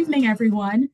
evening, everyone.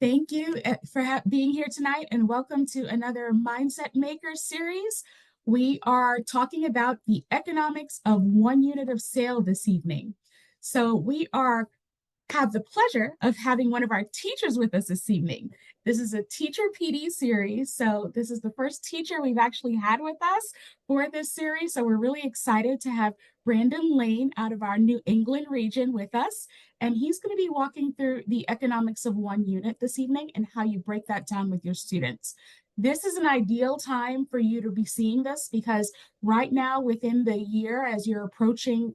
Thank you for being here tonight, and welcome to another Mindset Maker series. We are talking about the economics of one unit of sale this evening. So we have the pleasure of having one of our teachers with us this evening. This is a teacher PD series. So this is the first teacher we've actually had with us for this series. So we're really excited to have Brandon Lane out of our New England region with us. And he's going to be walking through the economics of one unit this evening and how you break that down with your students. This is an ideal time for you to be seeing this because right now within the year, as you're approaching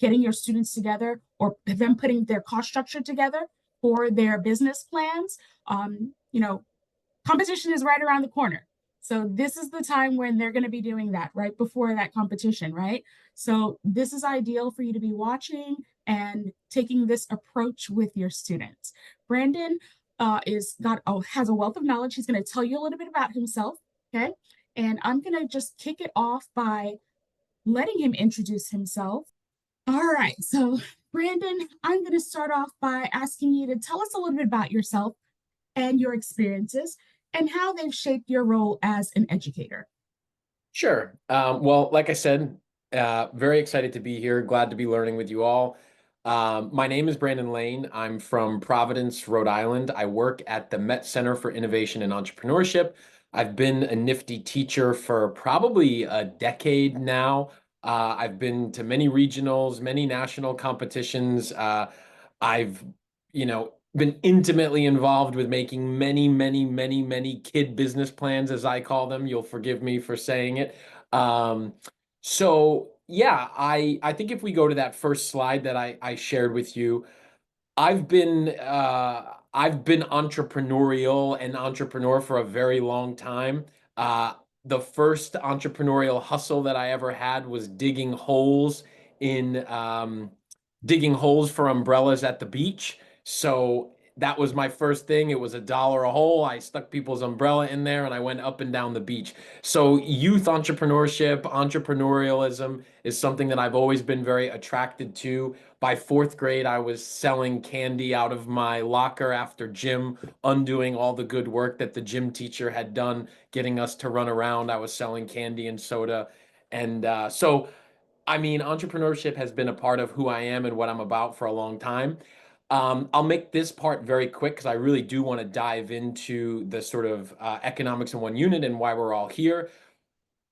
getting your students together or them putting their cost structure together for their business plans, competition is right around the corner. So this is the time when they're going to be doing that right before that competition, right? So this is ideal for you to be watching and taking this approach with your students. Brandon has a wealth of knowledge. He's going to tell you a little bit about himself, okay? And I'm going to just kick it off by letting him introduce himself. All right, so Brandon, I'm going to start off by asking you to tell us a little bit about yourself and your experiences and how they've shaped your role as an educator. Sure. Well, like I said, very excited to be here. Glad to be learning with you all. My name is Brandon Lane. I'm from Providence, Rhode Island. I work at the Met Center for Innovation and Entrepreneurship. I've been a nifty teacher for probably a decade now. I've been to many regionals, many national competitions. I've, been intimately involved with making many kid business plans, as I call them. You'll forgive me for saying it. So yeah, I think if we go to that first slide that I shared with you, I've been entrepreneurial and entrepreneur for a very long time. The first entrepreneurial hustle that I ever had was in digging holes for umbrellas at the beach. So that was my first thing. It was $1 a hole. I stuck people's umbrella in there and I went up and down the beach. So youth entrepreneurship, entrepreneurialism is something that I've always been very attracted to. By fourth grade, I was selling candy out of my locker after gym, undoing all the good work that the gym teacher had done, getting us to run around. I was selling candy and soda. And entrepreneurship has been a part of who I am and what I'm about for a long time. I'll make this part very quick because I really do want to dive into the sort of economics in one unit and why we're all here.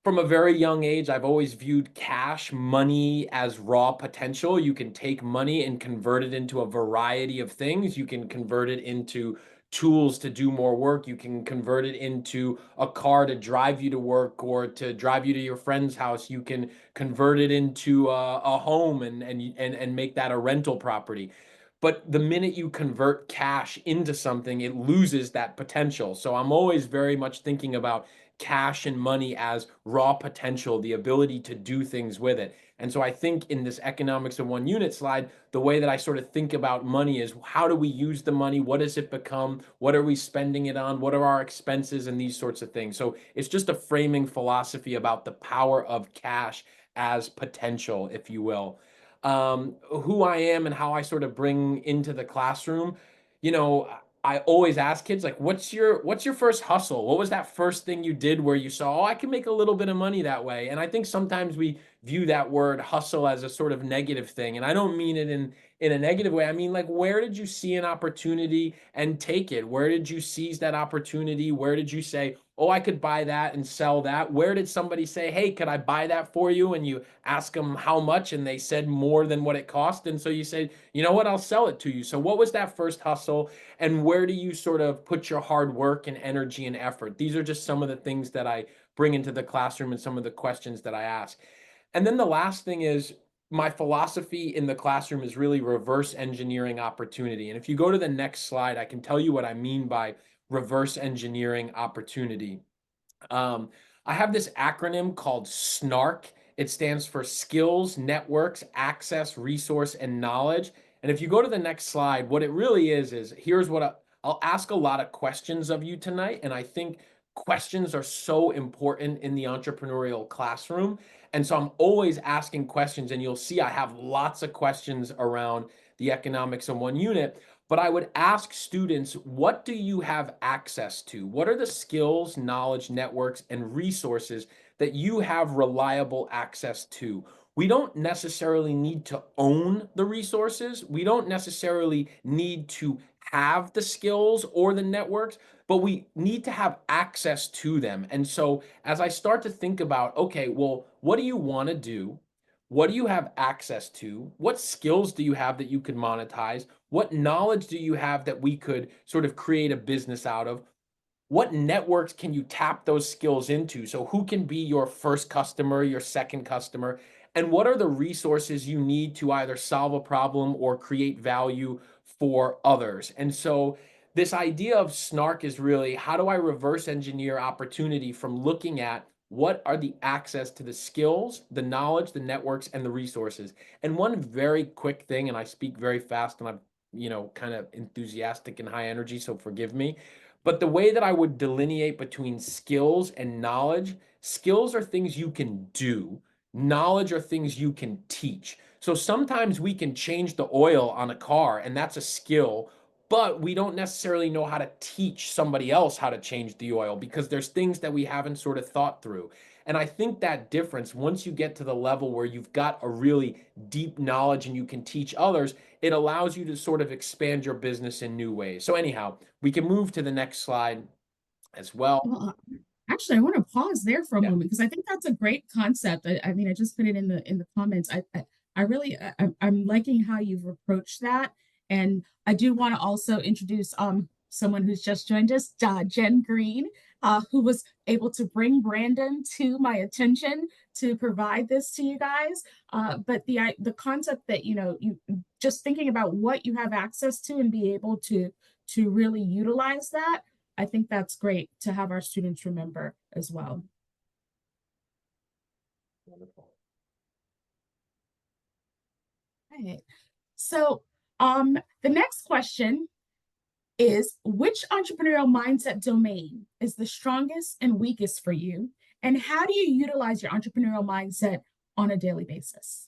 From a very young age, I've always viewed cash, money as raw potential. You can take money and convert it into a variety of things. You can convert it into tools to do more work. You can convert it into a car to drive you to work or to drive you to your friend's house. You can convert it into a home and make that a rental property. But the minute you convert cash into something, it loses that potential. So I'm always very much thinking about cash and money as raw potential, the ability to do things with it. And so I think in this economics of one unit slide, the way that I sort of think about money is how do we use the money? What does it become? What are we spending it on? What are our expenses and these sorts of things? So it's just a framing philosophy about the power of cash as potential, if you will. Who I am and how I sort of bring into the classroom, you know, I always ask kids like, what's your first hustle? What was that first thing you did where you saw, oh, I can make a little bit of money that way? And I think sometimes we view that word hustle as a sort of negative thing. And I don't mean it in a negative way. I mean, like, where did you see an opportunity and take it? Where did you seize that opportunity? Where did you say, oh, I could buy that and sell that? Where did somebody say, hey, could I buy that for you? And you ask them how much, and they said more than what it cost. And so you said, you know what, I'll sell it to you. So what was that first hustle? And where do you sort of put your hard work and energy and effort? These are just some of the things that I bring into the classroom and some of the questions that I ask. And then the last thing is my philosophy in the classroom is really reverse engineering opportunity. And if you go to the next slide, I can tell you what I mean by reverse engineering opportunity. Um, I have this acronym called SNARK. It stands for Skills, Networks, Access, Resource, and Knowledge. And if you go to the next slide, what it really is here's what I'll ask a lot of questions of you tonight. And I think questions are so important in the entrepreneurial classroom. And so I'm always asking questions, and you'll see I have lots of questions around the economics in one unit. But I would ask students, what do you have access to? What are the skills, knowledge, networks, and resources that you have reliable access to? We don't necessarily need to own the resources. We don't necessarily need to have the skills or the networks, but we need to have access to them. And so as I start to think about, okay, well, what do you want to do? What do you have access to? What skills do you have that you could monetize? What knowledge do you have that we could sort of create a business out of? What networks can you tap those skills into? So who can be your first customer, your second customer? And what are the resources you need to either solve a problem or create value for others? And so this idea of snark is really, how do I reverse engineer opportunity from looking at what are the access to the skills, the knowledge, the networks, and the resources? And one very quick thing, and I speak very fast and I'm, kind of enthusiastic and high energy, so forgive me. But the way that I would delineate between skills and knowledge, skills are things you can do, knowledge are things you can teach. So sometimes we can change the oil on a car, and that's a skill, but we don't necessarily know how to teach somebody else how to change the oil because there's things that we haven't sort of thought through. And I think that difference, once you get to the level where you've got a really deep knowledge and you can teach others, it allows you to sort of expand your business in new ways. So anyhow, we can move to the next slide as well. Well, actually, I want to pause there for a Yeah. moment because I think that's a great concept. I mean, I just put it in the comments. I really I'm liking how you've approached that, and I do want to also introduce someone who's just joined us, Jen Green, who was able to bring Brandon to my attention to provide this to you guys. But the concept that you just thinking about what you have access to and be able to really utilize that. I think that's great to have our students remember as well. Wonderful. Right. So, the next question is, which entrepreneurial mindset domain is the strongest and weakest for you? And how do you utilize your entrepreneurial mindset on a daily basis?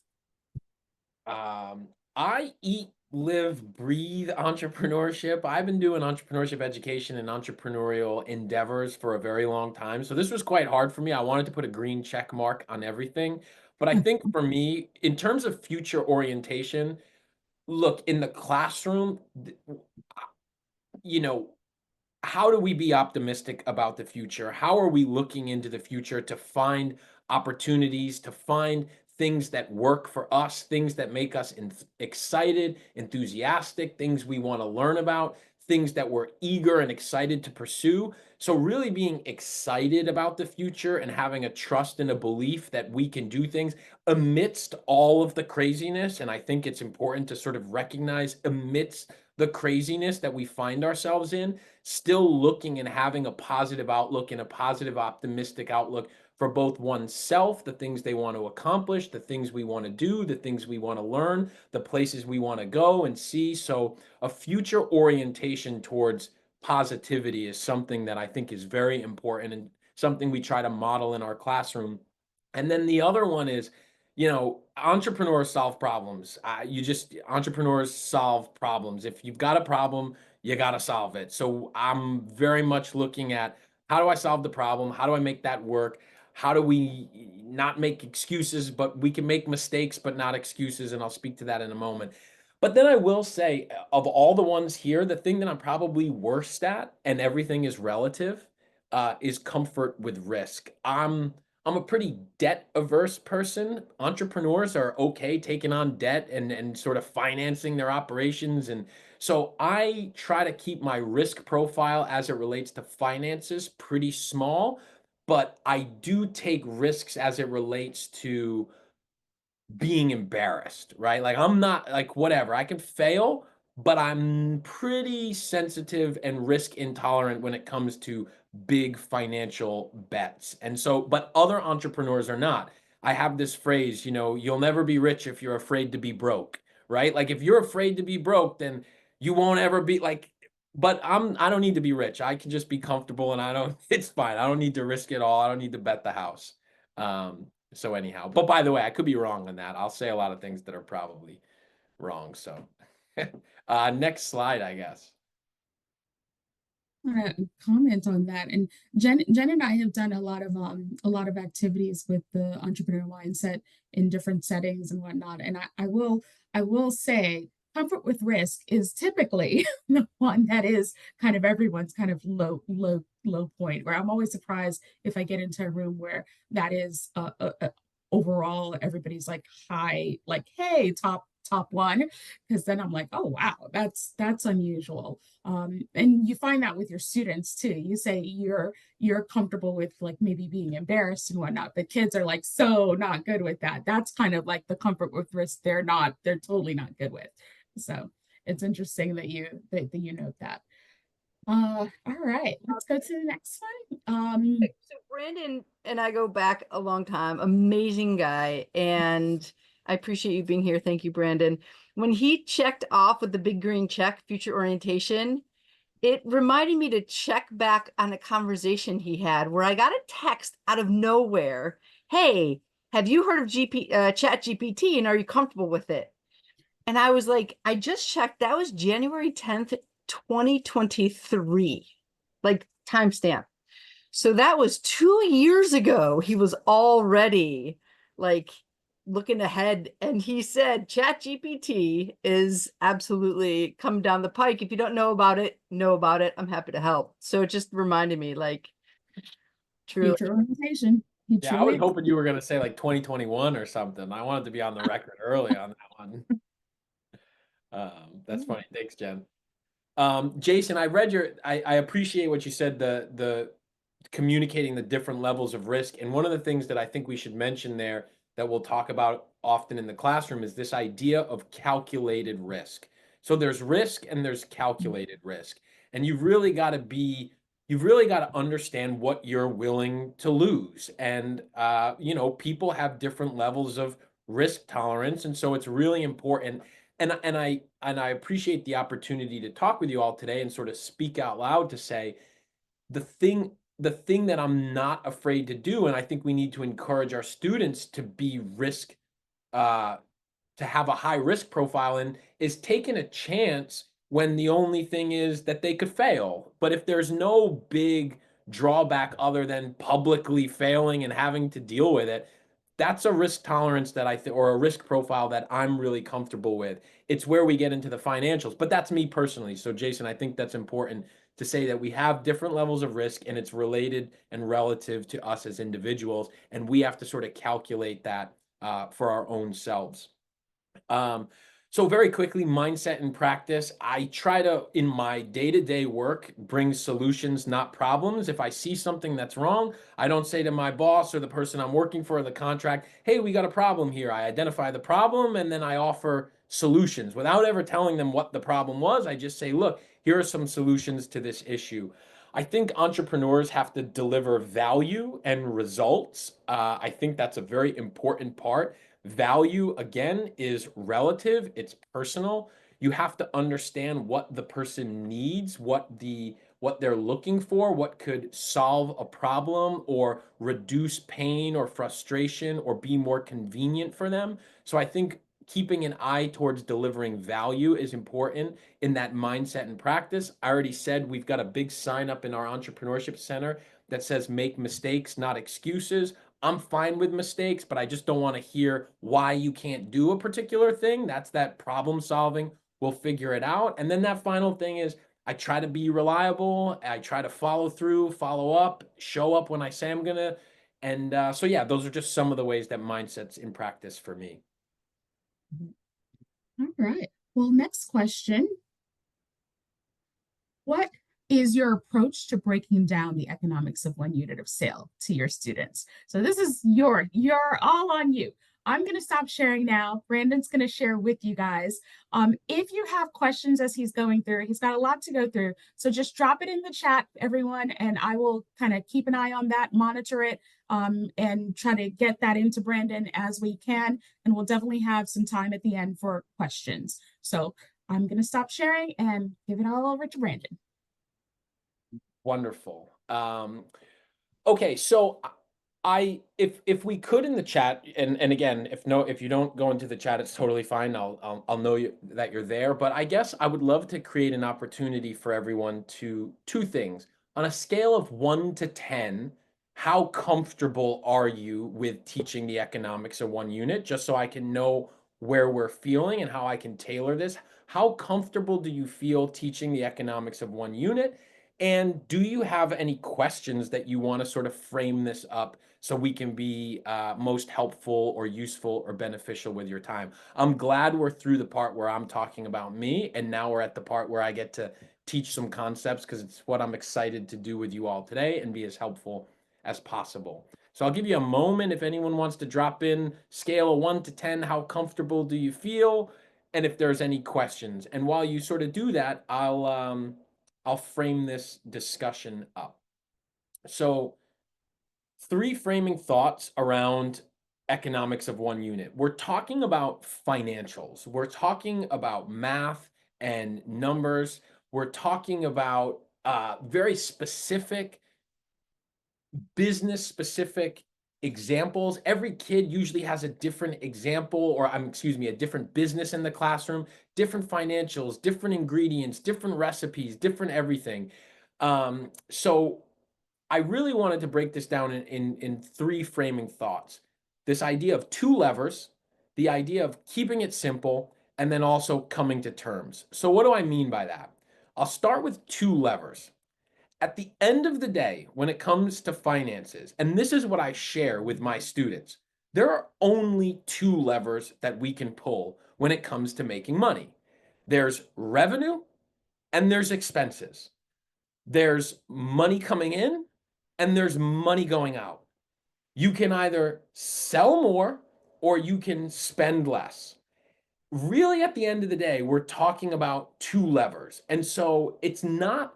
I eat, live, breathe entrepreneurship. I've been doing entrepreneurship education and entrepreneurial endeavors for a very long time. So this was quite hard for me. I wanted to put a green check mark on everything. But I think for me, in terms of future orientation, look, in the classroom, you know, how do we be optimistic about the future? How are we looking into the future to find opportunities, to find things that work for us, things that make us excited, enthusiastic, things we want to learn about, things that we're eager and excited to pursue? So, really being excited about the future and having a trust and a belief that we can do things amidst all of the craziness. And I think it's important to sort of recognize amidst the craziness that we find ourselves in, still looking and having a positive outlook and a positive, optimistic outlook for both oneself, the things they want to accomplish, the things we want to do, the things we want to learn, the places we want to go and see. So, a future orientation towards positivity is something that I think is very important and something we try to model in our classroom. And then the other one is, entrepreneurs solve problems. Entrepreneurs solve problems. If you've got a problem, you got to solve it. So I'm very much looking at, how do I solve the problem? How do I make that work? How do we not make excuses, but we can make mistakes, but not excuses? And I'll speak to that in a moment. But then I will say, of all the ones here, the thing that I'm probably worst at, and everything is relative, is comfort with risk. I'm a pretty debt averse person. Entrepreneurs are okay taking on debt and sort of financing their operations. And so I try to keep my risk profile as it relates to finances pretty small, but I do take risks as it relates to being embarrassed, right? Like, I'm not like, whatever, I can fail, but I'm pretty sensitive and risk intolerant when it comes to big financial bets. And so, but other entrepreneurs are not. I have this phrase, you'll never be rich if you're afraid to be broke, right? Like, if you're afraid to be broke, then you won't ever be like, but I don't need to be rich. I can just be comfortable and it's fine. I don't need to risk it all. I don't need to bet the house. So anyhow, but by the way, I could be wrong on that. I'll say a lot of things that are probably wrong. So Next slide, I guess. Want to comment on that. And Jen and I have done a lot of activities with the entrepreneurial mindset in different settings and whatnot. And I will say comfort with risk is typically the one that is kind of everyone's kind of low point, where I'm always surprised if I get into a room where that is overall everybody's like high, like, hey, top one, because then I'm like, oh wow, that's unusual. And you find that with your students too. You say you're comfortable with like maybe being embarrassed and whatnot, but kids are like so not good with that. That's kind of like the comfort with risk they're totally not good with. So it's interesting that that you note that. All right, let's go to the next one. So Brandon and I go back a long time, amazing guy. And I appreciate you being here. Thank you, Brandon. When he checked off with the big green check, future orientation, it reminded me to check back on a conversation he had where I got a text out of nowhere. Hey, have you heard of Chat GPT and are you comfortable with it? And I was like, I just checked. That was January 10th, 2023, like timestamp. So that was 2 years ago. He was already like looking ahead, and he said Chat GPT is absolutely come down the pike. If you don't know about it, know about it. I'm happy to help. So it just reminded me, like, truly. Future orientation. He Yeah, I was truly hoping you were going to say like 2021 or something. I wanted to be on the record early on that one. That's funny. Thanks, Jen. Jason, I appreciate what you said, the communicating the different levels of risk. And one of the things that I think we should mention there that we'll talk about often in the classroom is this idea of calculated risk. So there's risk and there's calculated risk. And you've really got to understand what you're willing to lose. And people have different levels of risk tolerance. And so it's really important. And I appreciate the opportunity to talk with you all today and sort of speak out loud to say the thing the thing that I'm not afraid to do, and I think we need to encourage our students to be uh, to have a high risk profile in, is taking a chance when the only thing is that they could fail. But if there's no big drawback other than publicly failing and having to deal with it, that's a risk tolerance that I think, or a risk profile that I'm really comfortable with. It's where we get into the financials, but that's me personally. So Jason, I think that's important to say that we have different levels of risk and it's related and relative to us as individuals. And we have to sort of calculate that for our own selves. Um, so very quickly, mindset and practice. I try to, in my day-to-day work, bring solutions, not problems. If I see something that's wrong, I don't say to my boss or the person I'm working for, the contract, hey, we got a problem here. I identify the problem and then I offer solutions without ever telling them what the problem was. I just say, look, here are some solutions to this issue. I think entrepreneurs have to deliver value and results. I think that's a very important part. Value, again, is relative, it's personal. You have to understand what the person needs, what they're looking for, what could solve a problem or reduce pain or frustration or be more convenient for them. So I think keeping an eye towards delivering value is important in that mindset and practice. I already said we've got a big sign up in our entrepreneurship center that says make mistakes, not excuses. I'm fine with mistakes, but I just don't want to hear why you can't do a particular thing. That's that problem solving. We'll figure it out. And then that final thing is I try to be reliable. I try to follow through, follow up, show up when I say I'm going to. And so, yeah, those are just some of the ways that mindset's in practice for me. all right. Well, next question. What is your approach to breaking down the economics of one unit of sale to your students? So this is you're all on you. I'm going to stop sharing now. Brandon's going to share with you guys. If you have questions as he's going through, he's got a lot to go through. So just drop it in the chat, everyone, and I will kind of keep an eye on that, monitor it, and try to get that into Brandon as we can. And we'll definitely have some time at the end for questions. So I'm going to stop sharing and give it all over to Brandon. Wonderful. Okay, so If we could in the chat, and again, if you don't go into the chat, it's totally fine. I'll know that you're there. But I guess I would love to create an opportunity for everyone to two things. On a scale of 1 to 10, how comfortable are you with teaching the economics of one unit? Just so I can know where we're feeling and how I can tailor this. How comfortable do you feel teaching the economics of one unit? And do you have any questions that you want to sort of frame this up so we can be most helpful or useful or beneficial with your time? I'm glad we're through the part where I'm talking about me, and now we're at the part where I get to teach some concepts, because it's what I'm excited to do with you all today and be as helpful as possible. So I'll give you a moment if anyone wants to drop in, scale of 1 to 10, how comfortable do you feel? And if there's any questions. And while you sort of do that, I'll frame this discussion up. So, three framing thoughts around economics of one unit. We're talking about financials. We're talking about math and numbers. We're talking about very specific, business specific examples. Every kid usually has a different example, or excuse me, a different business in the classroom, different financials, different ingredients, different recipes, different everything. So I really wanted to break this down in three framing thoughts. This idea of two levers, the idea of keeping it simple, and then also coming to terms. So what do I mean by that? I'll start with two levers. At the end of the day, when it comes to finances, and this is what I share with my students, there are only two levers that we can pull when it comes to making money. There's revenue and there's expenses. There's money coming in and there's money going out. You can either sell more or you can spend less. Really, at the end of the day, we're talking about two levers. And so it's not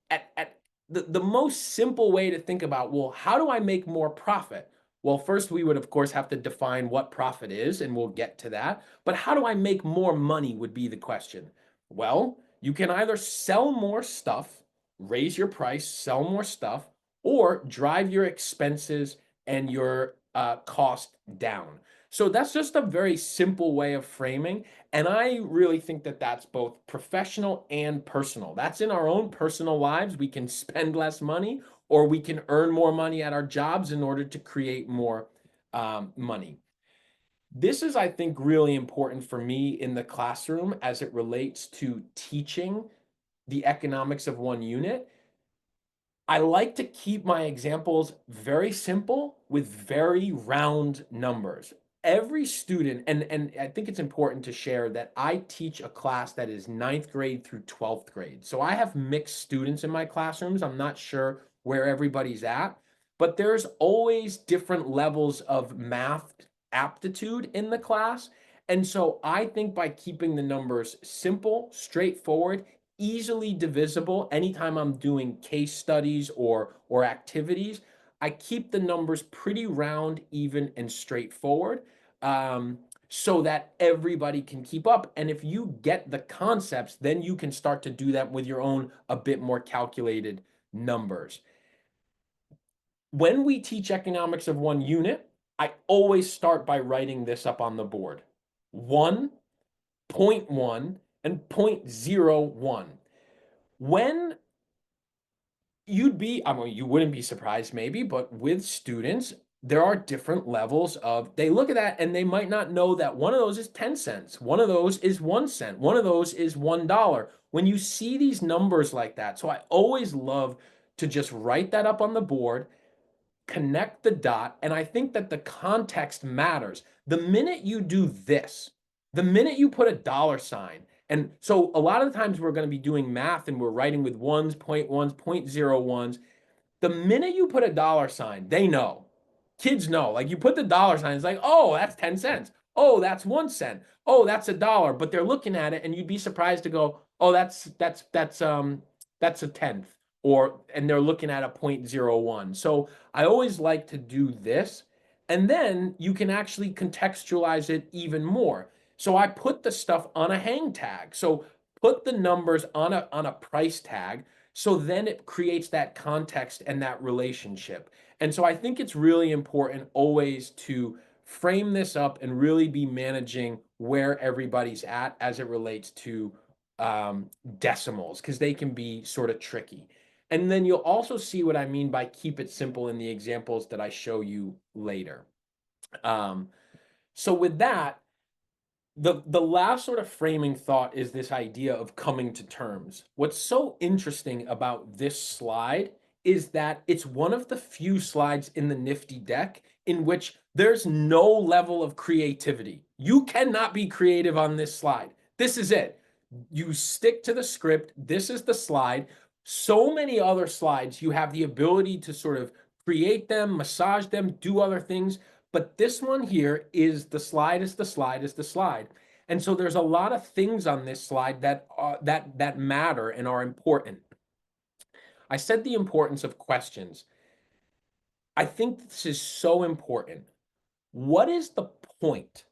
at the most simple way to think about, well, how do I make more profit? Well, first we would, of course, have to define what profit is, and we'll get to that. But how do I make more money would be the question. Well, you can either sell more stuff, raise your price, sell more stuff, or drive your expenses and your cost down. So that's just a very simple way of framing. And I really think that that's both professional and personal. That's in our own personal lives. We can spend less money or we can earn more money at our jobs in order to create more money. This is, I think, really important for me in the classroom as it relates to teaching the economics of one unit. I like to keep my examples very simple with very round numbers. Every student, and I think it's important to share that I teach a class that is 9th grade through 12th grade. So I have mixed students in my classrooms. I'm not sure where everybody's at, but there's always different levels of math aptitude in the class. And so I think by keeping the numbers simple, straightforward, easily divisible, anytime I'm doing case studies or activities, I keep the numbers pretty round, even, and straightforward, so that everybody can keep up. And if you get the concepts, then you can start to do that with your own a bit more calculated numbers. When we teach economics of one unit, I always start by writing this up on the board. 1, 0.1, and 0.01. When you wouldn't be surprised maybe, but with students, there are different levels of, they look at that and they might not know that one of those is 10 cents, one of those is 1 cent, one of those is $1. When you see these numbers like that, so I always love to just write that up on the board, connect the dot, and I think that the context matters. The minute you do this, the minute you put a dollar sign, and so a lot of the times we're going to be doing math and we're writing with ones, 0.1s, 0.01s. The minute you put a dollar sign, they know. Kids know. Like you put the dollar sign, it's like, oh, that's 10 cents. Oh, that's 1 cent. Oh, that's $1. But they're looking at it and you'd be surprised to go, oh, that's a tenth. And they're looking at a 0.01. So I always like to do this. And then you can actually contextualize it even more. So I put the stuff on a hang tag. So put the numbers on a price tag. So then it creates that context and that relationship. And so I think it's really important always to frame this up and really be managing where everybody's at as it relates to decimals, because they can be sort of tricky. And then you'll also see what I mean by keep it simple in the examples that I show you later. So with that, the last sort of framing thought is this idea of coming to terms. What's so interesting about this slide is that it's one of the few slides in the Nifty deck in which there's no level of creativity. You cannot be creative on this slide. This is it. You stick to the script. This is the slide. So many other slides, you have the ability to sort of create them, massage them, do other things. But this one here is the slide is the slide is the slide. And so there's a lot of things on this slide that that matter and are important. I said the importance of questions. I think this is so important. What is the point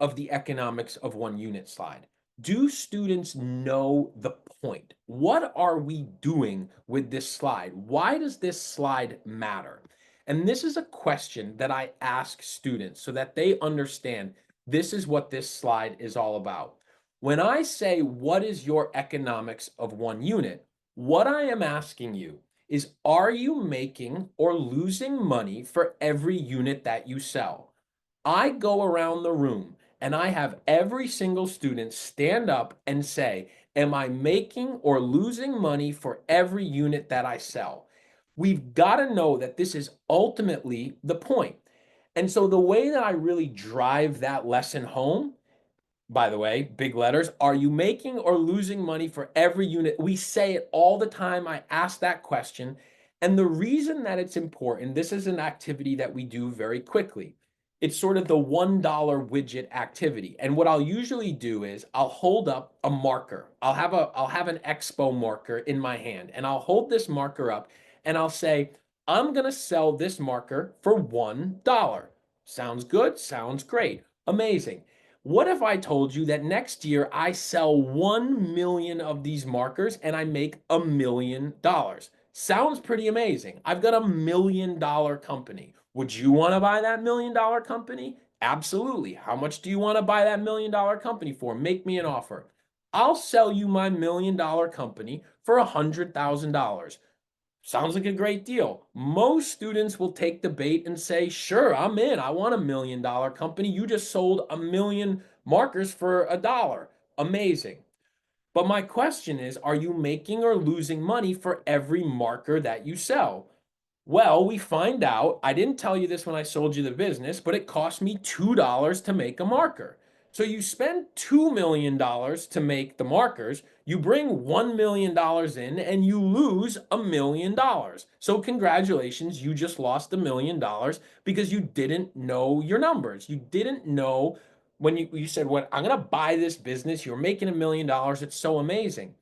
of the economics of one unit slide? Do students know the point? What are we doing with this slide? Why does this slide matter? And this is a question that I ask students so that they understand this is what this slide is all about. When I say, what is your economics of one unit? What I am asking you is, are you making or losing money for every unit that you sell? I go around the room and I have every single student stand up and say, am I making or losing money for every unit that I sell? We've got to know that this is ultimately the point. And so the way that I really drive that lesson home, by the way, big letters, are you making or losing money for every unit? We say it all the time. I ask that question. And the reason that it's important, this is an activity that we do very quickly. It's sort of the $1 widget activity. And what I'll usually do is I'll hold up a marker. I'll have an expo marker in my hand, and I'll hold this marker up and I'll say, I'm going to sell this marker for $1. Sounds good? Sounds great. Amazing. What if I told you that next year I sell 1 million of these markers and I make $1 million? Sounds pretty amazing. I've got $1 million company. Would you want to buy that $1 million company? Absolutely. How much do you want to buy that $1 million company for? Make me an offer. I'll sell you my $1 million company for $100,000. Sounds like a great deal. Most students will take the bait and say, sure, I'm in. I want $1 million company. You just sold 1 million markers for $1. Amazing. But my question is, are you making or losing money for every marker that you sell? Well, we find out, I didn't tell you this when I sold you the business, but it cost me $2 to make a marker. So you spend $2 million to make the markers, you bring $1 million in, and you lose $1 million. So congratulations, you just lost $1 million because you didn't know your numbers. You didn't know when you said, "What, I'm going to buy this business, you're making $1 million, it's so amazing."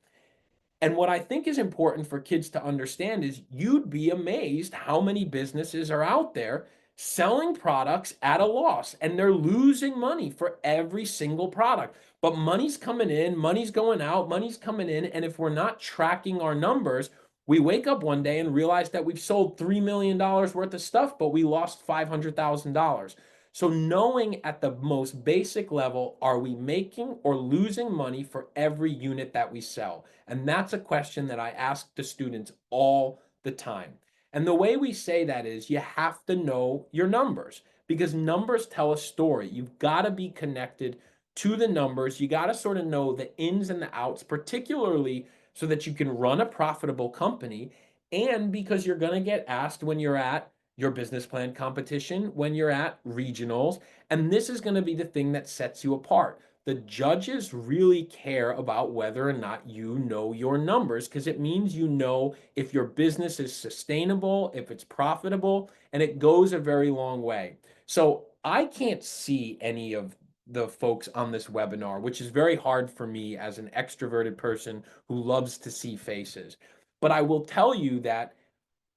And what I think is important for kids to understand is you'd be amazed how many businesses are out there selling products at a loss, and they're losing money for every single product. But money's coming in, money's going out, money's coming in. And if we're not tracking our numbers, we wake up one day and realize that we've sold $3 million worth of stuff, but we lost $500,000. So knowing at the most basic level, are we making or losing money for every unit that we sell? And that's a question that I ask the students all the time. And the way we say that is you have to know your numbers, because numbers tell a story. You've got to be connected to the numbers. You got to sort of know the ins and the outs, particularly so that you can run a profitable company. And because you're going to get asked when you're at your business plan competition, when you're at regionals, and this is going to be the thing that sets you apart. The judges really care about whether or not you know your numbers, because it means you know if your business is sustainable, if it's profitable, and it goes a very long way. So I can't see any of the folks on this webinar, which is very hard for me as an extroverted person who loves to see faces. But I will tell you that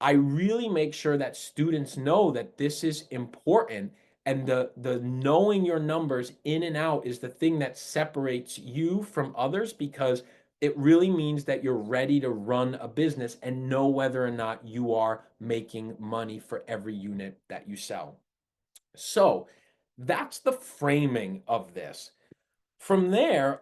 I really make sure that students know that this is important, and the knowing your numbers in and out is the thing that separates you from others, because It really means that you're ready to run a business and know whether or not you are making money for every unit that you sell. So that's the framing of this. From there,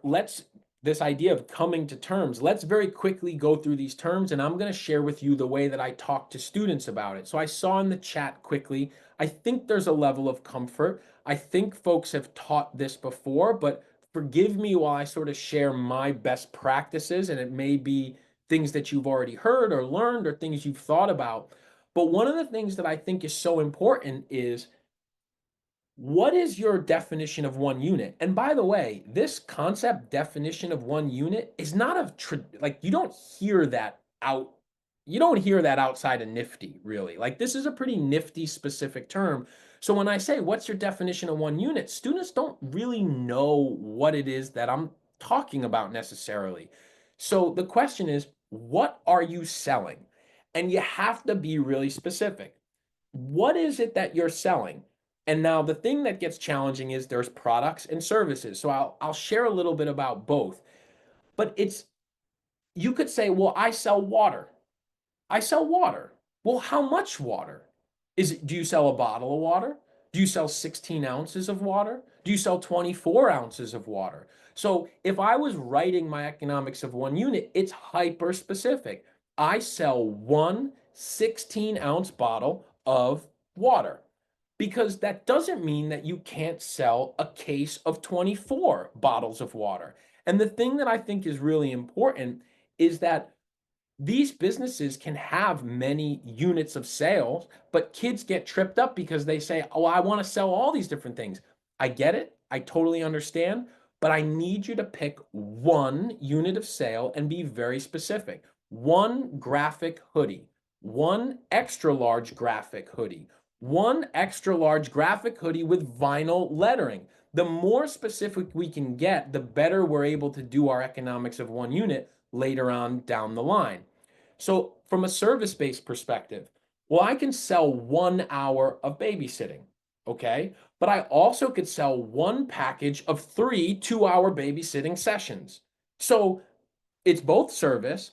this idea of coming to terms, let's very quickly go through these terms, and I'm going to share with you the way that I talk to students about it. So I saw in the chat quickly, I think there's a level of comfort. I think folks have taught this before, but forgive me while I sort of share my best practices, and it may be things that you've already heard or learned or things you've thought about. But one of the things that I think is so important is, what is your definition of one unit? And by the way, this concept definition of one unit is not like, you don't hear that out. You don't hear that outside of Nifty, really. Like, this is a pretty Nifty specific term. So when I say, what's your definition of one unit? Students don't really know what it is that I'm talking about necessarily. So the question is, what are you selling? And you have to be really specific. What is it that you're selling? And now the thing that gets challenging is there's products and services. So I'll share a little bit about both. But you could say, well, I sell water. I sell water. Well, how much water? Do you sell a bottle of water? Do you sell 16 ounces of water? Do you sell 24 ounces of water? So if I was writing my economics of one unit, it's hyper specific. I sell one 16-ounce bottle of water, because that doesn't mean that you can't sell a case of 24 bottles of water. And the thing that I think is really important is that these businesses can have many units of sales, but kids get tripped up because they say, oh, I want to sell all these different things. I get it. I totally understand. But I need you to pick one unit of sale and be very specific. One graphic hoodie, one extra large graphic hoodie, one extra large graphic hoodie with vinyl lettering. The more specific we can get, the better we're able to do our economics of one unit later on down the line. So from a service-based perspective, well, I can sell 1 hour of babysitting, okay? But I also could sell one package of 3 2-hour babysitting sessions. So it's both service.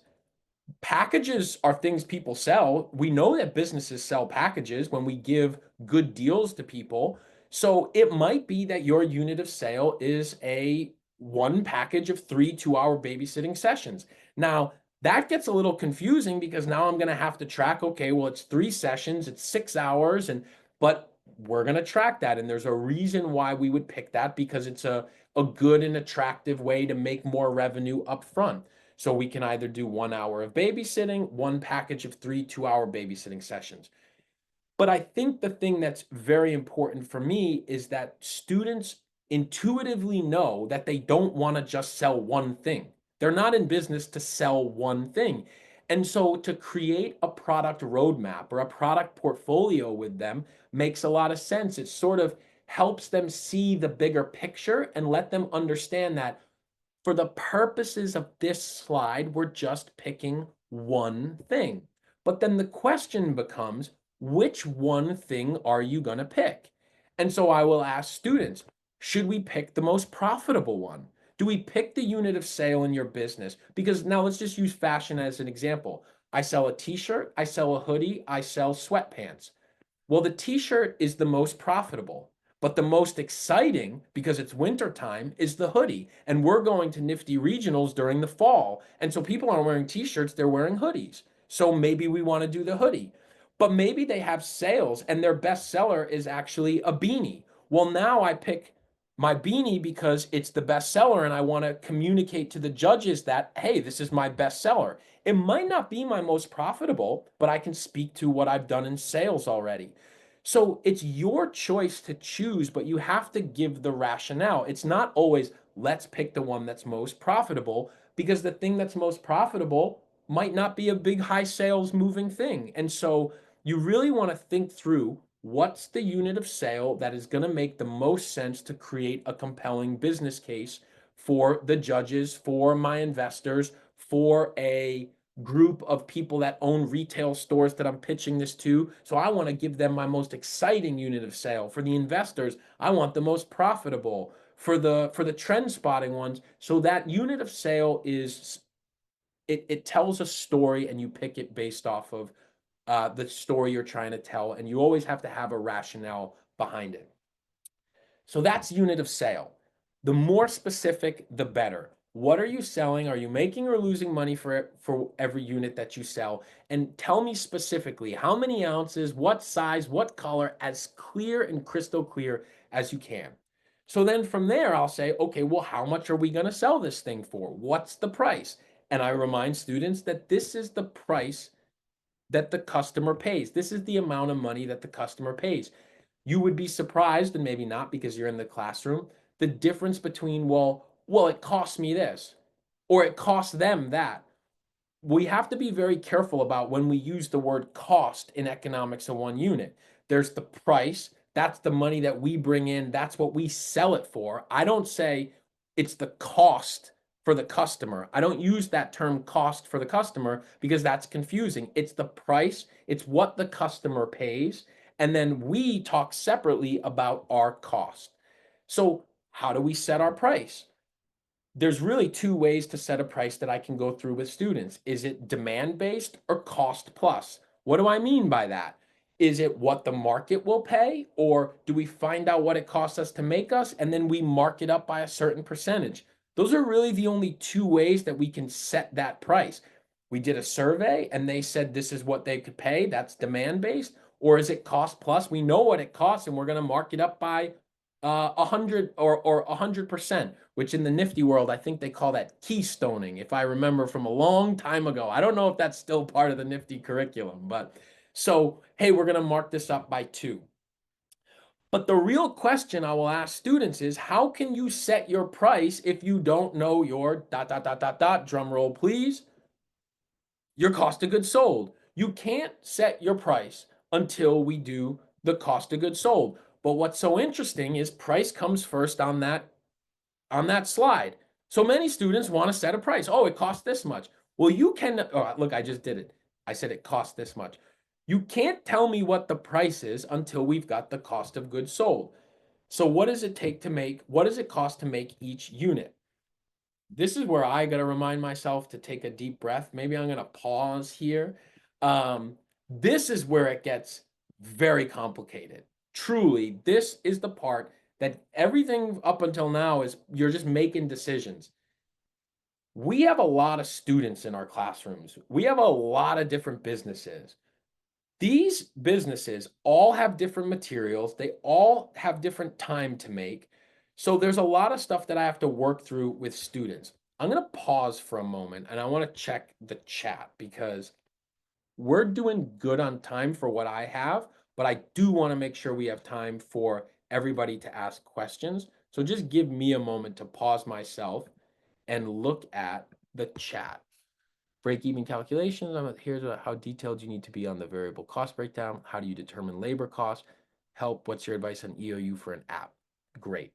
Packages are things people sell. We know that businesses sell packages when we give good deals to people. So it might be that your unit of sale is a one package of 3 2-hour babysitting sessions. Now, that gets a little confusing because now I'm going to have to track, okay, well, it's 3 sessions, it's 6 hours, but we're going to track that. And there's a reason why we would pick that, because it's a good and attractive way to make more revenue up front. So we can either do 1 hour of babysitting, one package of 3 2-hour babysitting sessions. But I think the thing that's very important for me is that students intuitively know that they don't want to just sell one thing. They're not in business to sell one thing. And so to create a product roadmap or a product portfolio with them makes a lot of sense. It sort of helps them see the bigger picture and let them understand that for the purposes of this slide, we're just picking one thing. But then the question becomes, which one thing are you going to pick? And so I will ask students, should we pick the most profitable one? Do we pick the unit of sale in your business? Because now let's just use fashion as an example. I sell a t-shirt, I sell a hoodie, I sell sweatpants. Well, the t-shirt is the most profitable, but the most exciting, because it's winter time, is the hoodie. And we're going to Nifty Regionals during the fall. And so people aren't wearing t-shirts, they're wearing hoodies. So maybe we want to do the hoodie. But maybe they have sales and their best seller is actually a beanie. Well, now I pick my beanie because it's the best seller and I want to communicate to the judges that, hey, this is my best seller. It might not be my most profitable, but I can speak to what I've done in sales already. So it's your choice to choose, but you have to give the rationale. It's not always, let's pick the one that's most profitable, because the thing that's most profitable might not be a big high sales moving thing. And so you really want to think through, what's the unit of sale that is going to make the most sense to create a compelling business case for the judges, for my investors, for a group of people that own retail stores that I'm pitching this to. So I want to give them my most exciting unit of sale. For the investors, I want the most profitable. For the trend spotting ones, so that unit of sale is it tells a story and you pick it based off of the story you're trying to tell, and you always have to have a rationale behind it. So that's unit of sale. The more specific, the better. What are you selling? Are you making or losing money for every unit that you sell? And tell me specifically how many ounces, what size, what color, as clear and crystal clear as you can. So then from there, I'll say, okay, well, how much are we going to sell this thing for? What's the price? And I remind students that this is the price that the customer pays. This is the amount of money that the customer pays. You would be surprised, and maybe not because you're in the classroom, the difference between, well, it costs me this, or it costs them that. We have to be very careful about when we use the word cost in economics of one unit. There's the price, that's the money that we bring in, that's what we sell it for. I don't say it's the cost for the customer. I don't use that term cost for the customer because that's confusing. It's the price, it's what the customer pays, and then we talk separately about our cost. So, how do we set our price? There's really two ways to set a price that I can go through with students. Is it demand based or cost plus? What do I mean by that? Is it what the market will pay, or do we find out what it costs us to make us and then we mark it up by a certain percentage? Those are really the only two ways that we can set that price. We did a survey and they said this is what they could pay. That's demand based. Or is it cost plus? We know what it costs and we're going to mark it up by 100 or 100%, which in the Nifty world, I think they call that keystoning, if I remember from a long time ago. I don't know if that's still part of the Nifty curriculum, but so, hey, we're going to mark this up by 2. But the real question I will ask students is, how can you set your price if you don't know your ... drum roll, please, your cost of goods sold? You can't set your price until we do the cost of goods sold. But what's so interesting is price comes first on that slide. So many students want to set a price. Oh, it costs this much. Well, you can, oh, look, I just did it. I said it costs this much. You can't tell me what the price is until we've got the cost of goods sold. So what does it cost to make each unit? This is where I got to remind myself to take a deep breath. Maybe I'm going to pause here. This is where it gets very complicated. Truly, this is the part that everything up until now is you're just making decisions. We have a lot of students in our classrooms. We have a lot of different businesses. These businesses all have different materials. They all have different time to make. So there's a lot of stuff that I have to work through with students. I'm going to pause for a moment and I want to check the chat because we're doing good on time for what I have, but I do want to make sure we have time for everybody to ask questions. So just give me a moment to pause myself and look at the chat. Break-even calculations. Here's how detailed you need to be on the variable cost breakdown. How do you determine labor costs? Help. What's your advice on EOU for an app? Great.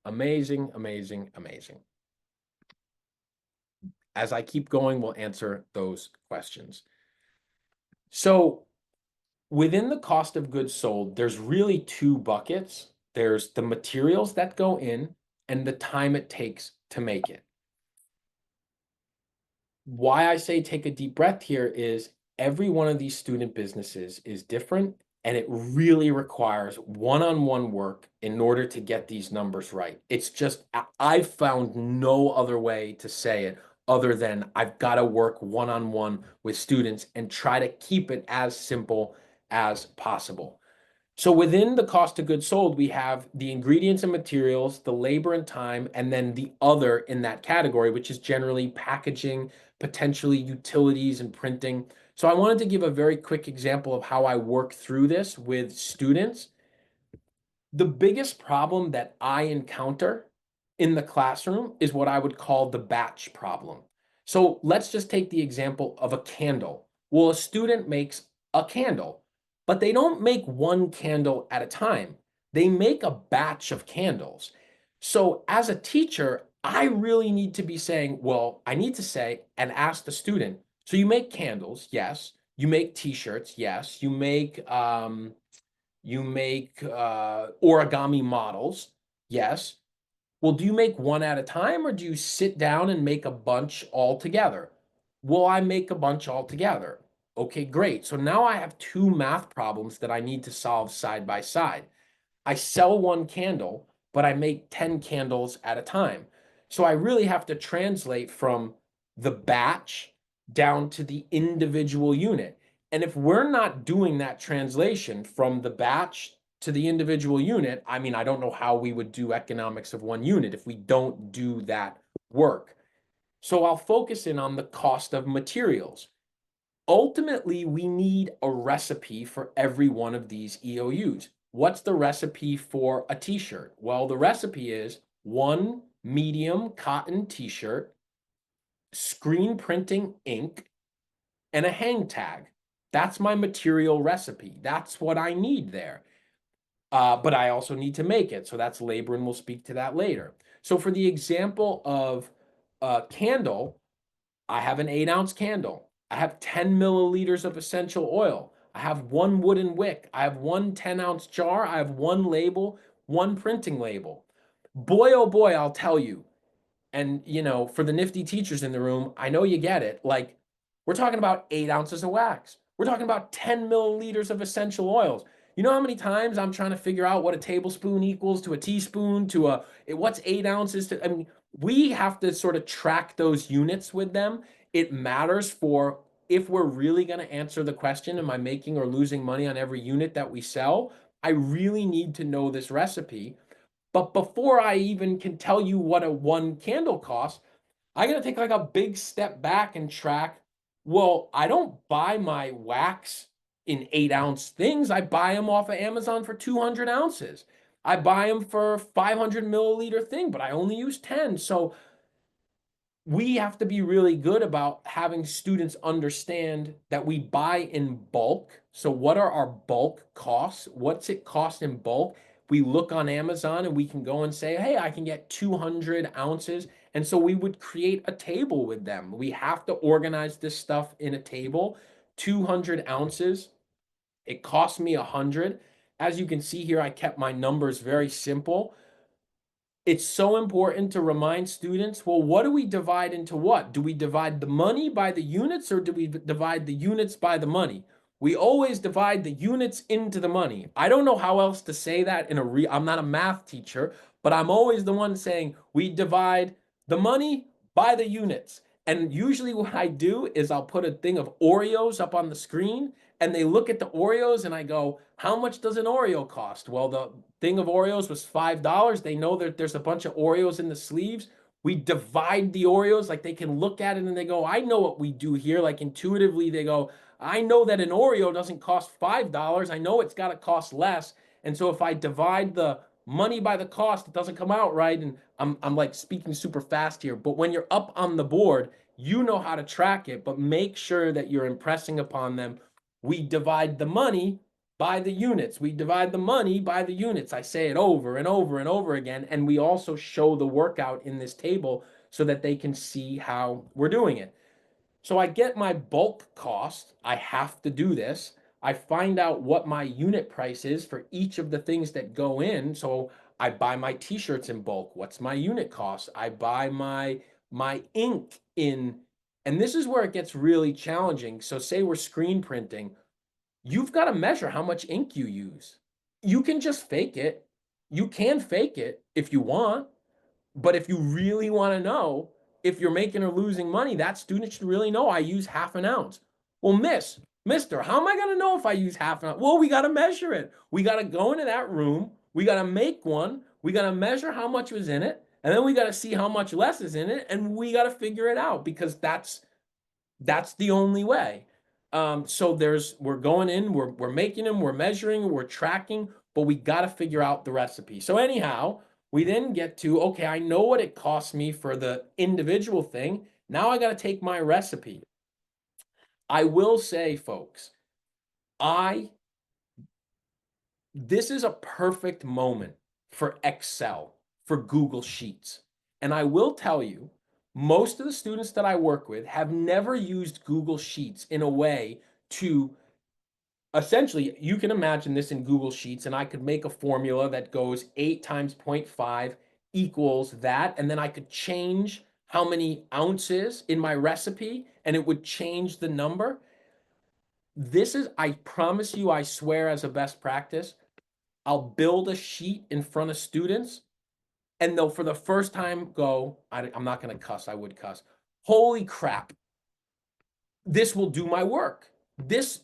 Amazing, amazing, amazing. As I keep going, we'll answer those questions. So within the cost of goods sold, there's really 2 buckets. There's the materials that go in and the time it takes to make it. Why I say take a deep breath here is every one of these student businesses is different, and it really requires one-on-one work in order to get these numbers right. It's just, I've found no other way to say it other than I've got to work one-on-one with students and try to keep it as simple as possible. So within the cost of goods sold, we have the ingredients and materials, the labor and time, and then the other in that category, which is generally packaging, potentially utilities and printing. So I wanted to give a very quick example of how I work through this with students. The biggest problem that I encounter in the classroom is what I would call the batch problem. So let's just take the example of a candle. Well, a student makes a candle, but they don't make one candle at a time. They make a batch of candles. So as a teacher, I really need to be saying, well, I need to say and ask the student, so you make candles, yes. You make t-shirts, yes. You make origami models, yes. Well, do you make one at a time or do you sit down and make a bunch all together? Well, I make a bunch altogether. Okay, great. So now I have two math problems that I need to solve side by side. I sell one candle, but I make 10 candles at a time. So I really have to translate from the batch down to the individual unit. And if we're not doing that translation from the batch to the individual unit, I mean, I don't know how we would do economics of one unit if we don't do that work. So I'll focus in on the cost of materials. Ultimately, we need a recipe for every one of these EOUs. What's the recipe for a t-shirt? Well, the recipe is one medium cotton t-shirt, screen printing ink, and a hang tag. That's my material recipe. That's what I need there. But I also need to make it. So that's labor, and we'll speak to that later. So for the example of a candle, I have an 8-ounce candle. I have 10 milliliters of essential oil. I have one wooden wick. I have one 10-ounce jar. I have one label, one printing label. Boy, oh boy, I'll tell you. And, for the nifty teachers in the room, I know you get it. Like, we're talking about 8 ounces of wax. We're talking about 10 milliliters of essential oils. You know how many times I'm trying to figure out what a tablespoon equals to a teaspoon to what's 8 ounces to, I mean, we have to sort of track those units with them. It matters for if we're really going to answer the question, am I making or losing money on every unit that we sell? I really need to know this recipe. But before I even can tell you what a one candle costs, I got to take like a big step back and track. Well, I don't buy my wax in 8-ounce things. I buy them off of Amazon for 200 ounces. I buy them for 500 milliliter thing, but I only use 10. So we have to be really good about having students understand that we buy in bulk. So what are our bulk costs? What's it cost in bulk? We look on Amazon and we can go and say, hey, I can get 200 ounces. And so we would create a table with them. We have to organize this stuff in a table. 200 ounces. It cost me 100. As you can see here, I kept my numbers very simple. It's so important to remind students, well, what do we divide into what? Do we divide the money by the units, or do we divide the units by the money? We always divide the units into the money. I don't know how else to say that I'm not a math teacher, but I'm always the one saying we divide the money by the units. And usually what I do is I'll put a thing of Oreos up on the screen, and they look at the Oreos and I go, how much does an Oreo cost? Well, the thing of Oreos was $5. They know that there's a bunch of Oreos in the sleeves. We divide the Oreos, like they can look at it and they go, I know what we do here. Like intuitively, they go, I know that an Oreo doesn't cost $5. I know it's got to cost less. And so if I divide the money by the cost, it doesn't come out right. And I'm like speaking super fast here. But when you're up on the board, you know how to track it, but make sure that you're impressing upon them. We divide the money by the units. We divide the money by the units. I say it over and over and over again. And we also show the workout in this table so that they can see how we're doing it. So I get my bulk cost. I have to do this. I find out what my unit price is for each of the things that go in. So I buy my t-shirts in bulk. What's my unit cost? I buy my ink in, and this is where it gets really challenging. So say we're screen printing, you've got to measure how much ink you use. You can just fake it. You can fake it if you want, but if you really want to know if you're making or losing money, that student should really know I use half an ounce. Well, mister, how am I going to know if I use half an ounce? Well, we got to measure it. We got to go into that room. We got to make one. We got to measure how much was in it. And then we got to see how much less is in it. And we got to figure it out because that's the only way. So we're going in, we're making them, we're measuring, we're tracking, but we got to figure out the recipe. So anyhow, we then get to, okay, I know what it costs me for the individual thing. Now I got to take my recipe. I will say, folks, this is a perfect moment for Excel, for Google Sheets. And I will tell you, most of the students that I work with have never used Google Sheets in a way to essentially, you can imagine this in Google Sheets, and I could make a formula that goes 8 times 0.5 equals that, and then I could change how many ounces in my recipe, and it would change the number. This is, I promise you, I swear as a best practice, I'll build a sheet in front of students and they'll for the first time go, I'm not going to cuss, I would cuss. Holy crap, this will do my work. This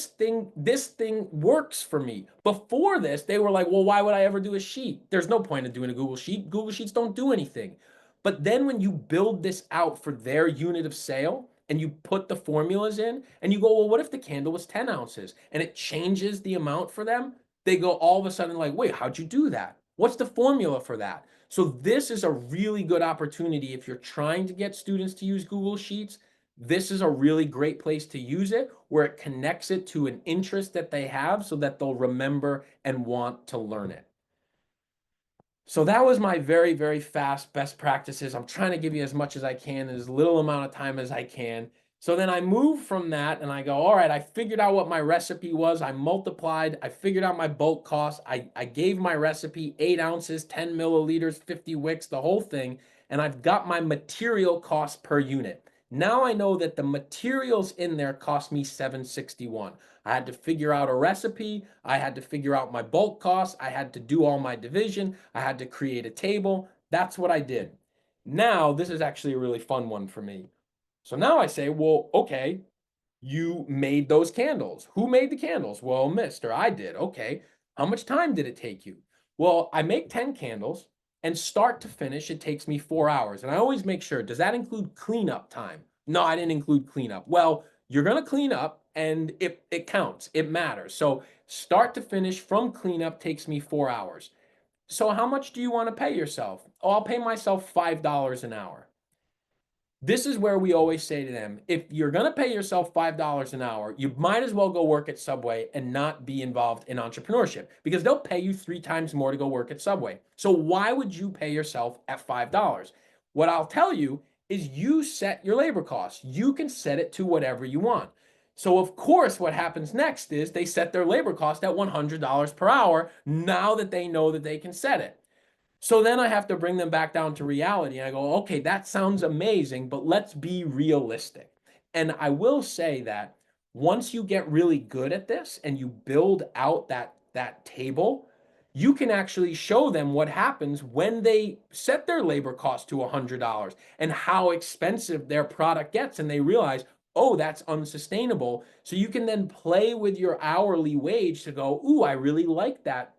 thing works for me. Before this, they were like, well, why would I ever do a sheet? There's no point in doing a Google Sheet. Google Sheets don't do anything. But then when you build this out for their unit of sale and you put the formulas in and you go, well, what if the candle was 10 ounces and it changes the amount for them? They go all of a sudden like, wait, how'd you do that? What's the formula for that? So this is a really good opportunity if you're trying to get students to use Google Sheets. This is a really great place to use it where it connects it to an interest that they have so that they'll remember and want to learn it. So that was my very, very fast best practices. I'm trying to give you as much as I can in as little amount of time as I can. So then I move from that and I go, all right, I figured out what my recipe was. I multiplied, I figured out my bulk cost. I gave my recipe 8 ounces, 10 milliliters, 50 wicks, the whole thing. And I've got my material cost per unit. Now I know that the materials in there cost me $7.61. I had to figure out a recipe. I had to figure out my bulk costs. I had to do all my division. I had to create a table. That's what I did. Now, this is actually a really fun one for me. So now I say, well, okay, you made those candles. Who made the candles? Well, mister, I did. Okay. How much time did it take you? Well, I make 10 candles and start to finish, it takes me 4 hours. And I always make sure, does that include cleanup time? No, I didn't include cleanup. Well, you're going to clean up and it counts. It matters. So start to finish from cleanup takes me 4 hours. So how much do you want to pay yourself? Oh, I'll pay myself $5 an hour. This is where we always say to them, if you're going to pay yourself $5 an hour, you might as well go work at Subway and not be involved in entrepreneurship because they'll pay you 3 times more to go work at Subway. So why would you pay yourself at $5? What I'll tell you is you set your labor costs. You can set it to whatever you want. So of course, what happens next is they set their labor cost at $100 per hour now that they know that they can set it. So then I have to bring them back down to reality. I go, okay, that sounds amazing, but let's be realistic. And I will say that once you get really good at this and you build out that table, you can actually show them what happens when they set their labor cost to $100 and how expensive their product gets. And they realize, oh, that's unsustainable. So you can then play with your hourly wage to go, ooh, I really like that.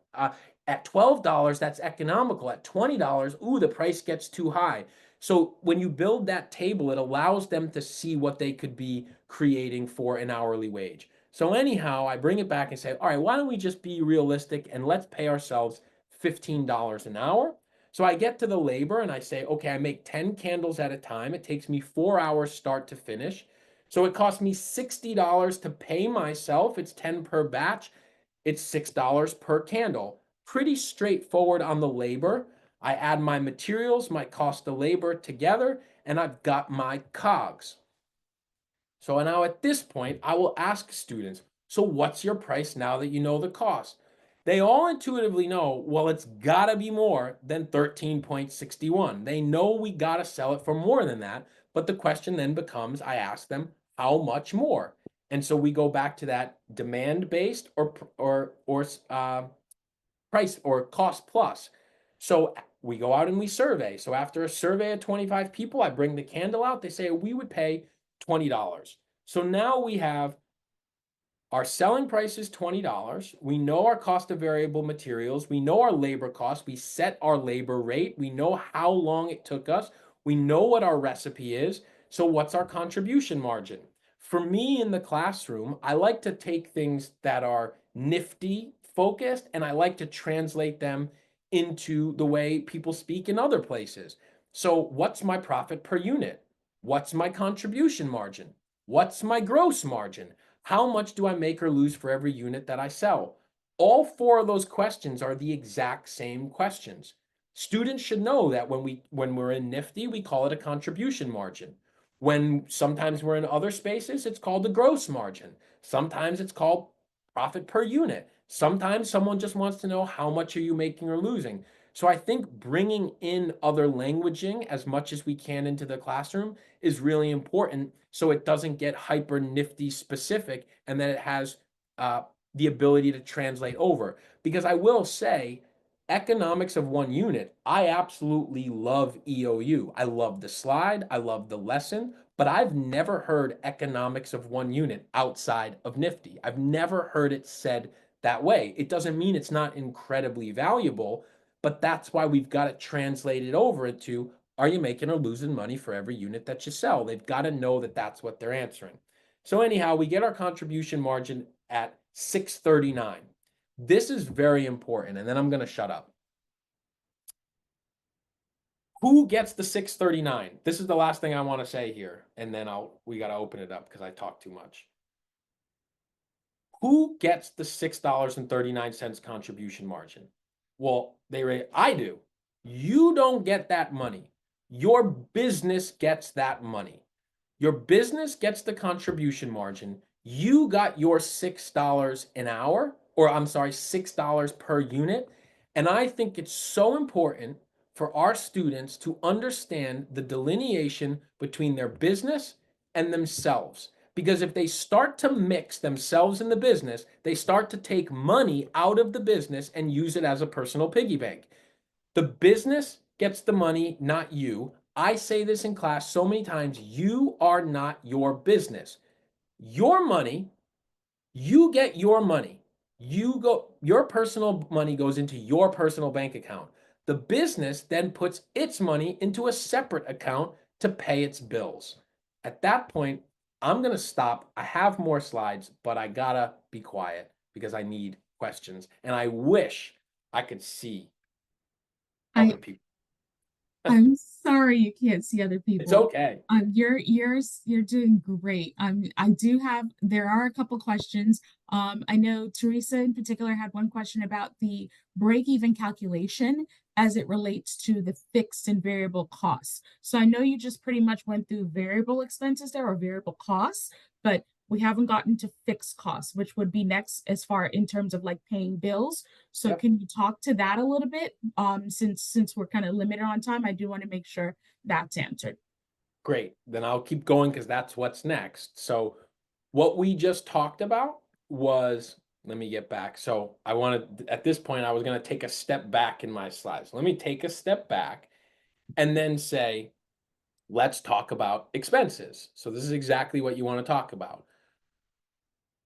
At $12, that's economical. At $20, ooh, the price gets too high. So when you build that table, it allows them to see what they could be creating for an hourly wage. So anyhow, I bring it back and say, all right, why don't we just be realistic and let's pay ourselves $15 an hour. So I get to the labor and I say, okay, I make 10 candles at a time. It takes me 4 hours start to finish. So it costs me $60 to pay myself. It's 10 per batch. It's $6 per candle. Pretty straightforward on the labor. I add my materials, my cost of labor together, and I've got my COGS. So now at this point, I will ask students, so what's your price now that you know the cost? They all intuitively know, well, it's gotta be more than 13.61. They know we gotta sell it for more than that, but the question then becomes, I ask them, how much more? And so we go back to that demand-based or price or cost plus. So we go out and we survey. So after a survey of 25 people, I bring the candle out. They say we would pay $20. So now we have our selling price is $20. We know our cost of variable materials. We know our labor cost. We set our labor rate. We know how long it took us. We know what our recipe is. So what's our contribution margin? For me in the classroom, I like to take things that are nifty focused and I like to translate them into the way people speak in other places. So what's my profit per unit? What's my contribution margin? What's my gross margin? How much do I make or lose for every unit that I sell? All 4 of those questions are the exact same questions. Students should know that when we're in Nifty, we call it a contribution margin. When sometimes we're in other spaces, it's called the gross margin. Sometimes it's called profit per unit. Sometimes someone just wants to know how much are you making or losing. So I think bringing in other languaging as much as we can into the classroom is really important so it doesn't get hyper nifty specific and that it has the ability to translate over. Because I will say, economics of one unit, I absolutely love EOU. I love the slide, I love the lesson, but I've never heard economics of one unit outside of Nifty. I've never heard it said that way. It doesn't mean it's not incredibly valuable, but that's why we've got to translate it over into, are you making or losing money for every unit that you sell? They've got to know that that's what they're answering. So anyhow, we get our contribution margin at 639. This is very important, and then I'm going to shut up. Who gets the 639? This is the last thing I want to say here, and then we got to open it up because I talk too much. Who gets the $6.39 contribution margin? Well, I do. You don't get that money. Your business gets that money. Your business gets the contribution margin. You got your $6 an hour, or I'm sorry, $6 per unit. And I think it's so important for our students to understand the delineation between their business and themselves. Because if they start to mix themselves in the business, they start to take money out of the business and use it as a personal piggy bank. The business gets the money, not you. I say this in class so many times, you are not your business. Your money, you get your money. Your personal money goes into your personal bank account. The business then puts its money into a separate account to pay its bills. At that point, I'm going to stop. I have more slides, but I gotta be quiet because I need questions. And I wish I could see other I people. I'm sorry you can't see other It's people. okay. You're doing great. There are a couple questions. I know Teresa in particular had one question about the break-even calculation as it relates to the fixed and variable costs. So I know you just pretty much went through variable expenses there or variable costs, but we haven't gotten to fixed costs, which would be next as far in terms of like paying bills. So Yep. can you talk to that a little bit? Since we're kind of limited on time, I do want to make sure that's answered. Great. Then I'll keep going because that's what's next. So what we just talked about was, let me get back. So I wanted, at this point, I was going to take a step back in my slides. Let me take a step back and then say, let's talk about expenses. So this is exactly what you want to talk about.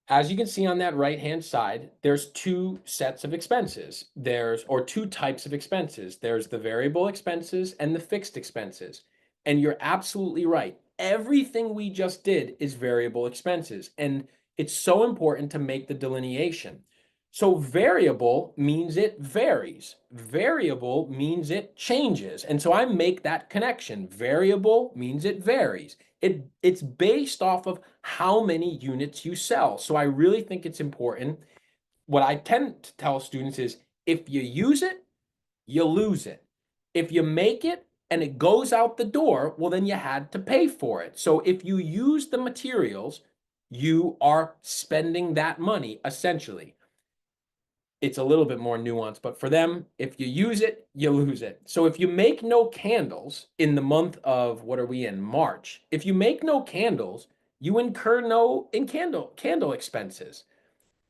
As you can see on that right-hand side, there's two sets of expenses. Or two types of expenses. There's the variable expenses and the fixed expenses. And you're absolutely right. Everything we just did is variable expenses. And it's so important to make the delineation. So variable means it varies. Variable means it changes. And so I make that connection. Variable means it varies. It's based off of how many units you sell. So I really think it's important. What I tend to tell students is if you use it, you lose it. If you make it and it goes out the door, well, then you had to pay for it. So if you use the materials, you are spending that money essentially. It's a little bit more nuanced, but for them, if you use it, you lose it. So if you make no candles in the month of, what are we in, March? If you make no candles, you incur no candle expenses.